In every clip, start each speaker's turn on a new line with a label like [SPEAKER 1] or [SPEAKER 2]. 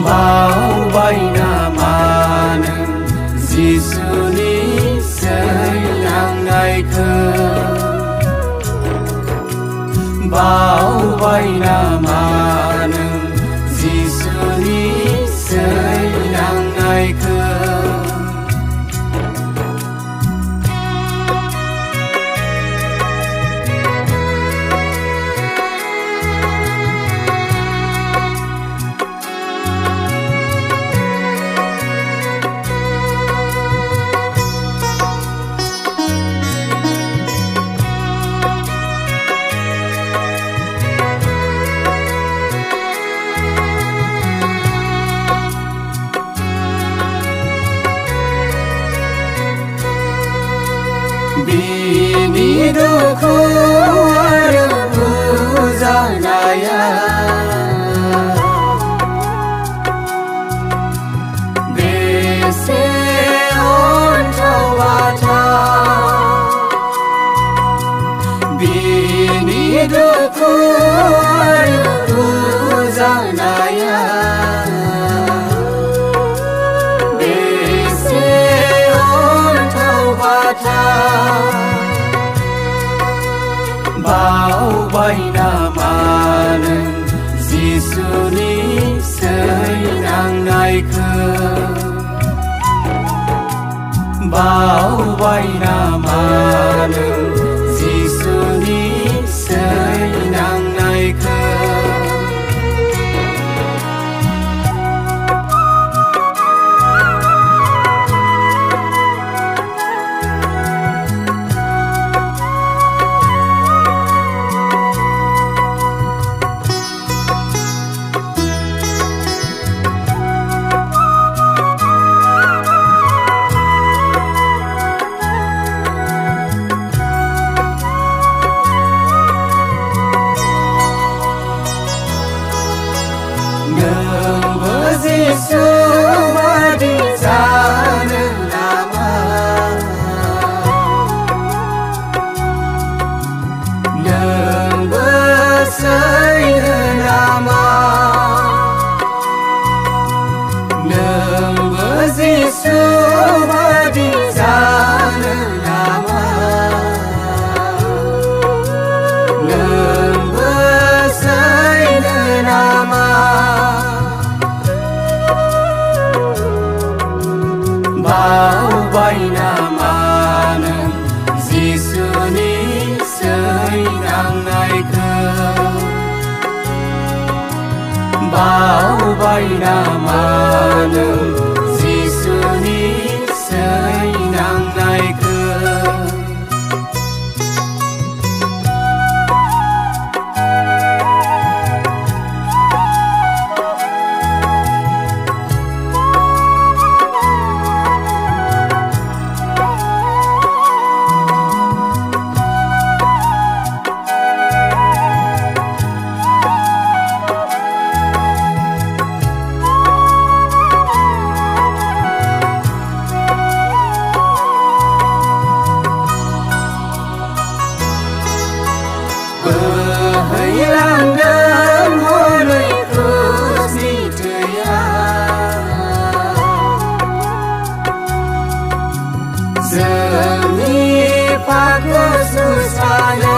[SPEAKER 1] बावबाय नामा नों जिसुनि सैनांनायखौ बावबाय नामा नों जिसुनि सैनांनायखौ बिनि दुखु आरो बुजानाया बेसे अन्थाव बाथाव बिनि दुखु आरो बुजानाया बेसे अन्थाव बाथाव बावबाय नामा नों जिसुनि सैनांनायखौ बावबाय नामा नों जिसुनि सैनांनायखौ नोंबो जिसु बादि जानो नामा नोंबो सैनो नामा नोंबो जिसु बादि जानो नामा नोंबो सैनो नामा बावबाय नामा नों जिसुनि सैनांनायखौ बावबाय नामा नों जिसुनि सैनांनायखौ बोहैलांदों हनै क्रुसनि थैया जोंनि पापखौ सुस्रांनो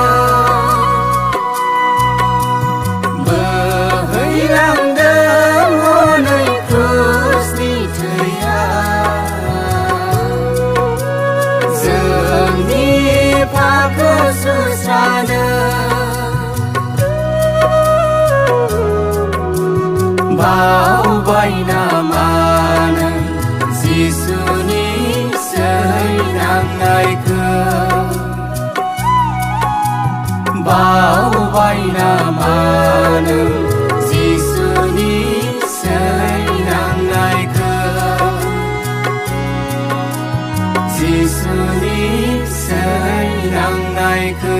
[SPEAKER 1] बोहैलांदों हनै क्रुसनि थैया जोंनि पापखौ सुस्रांनो बावबाय नामा नों जिसुनि सैनांनायखौ बावबाय नामा नों जिसुनि सैनांनायखौ जिसुनि सैनांनायखौ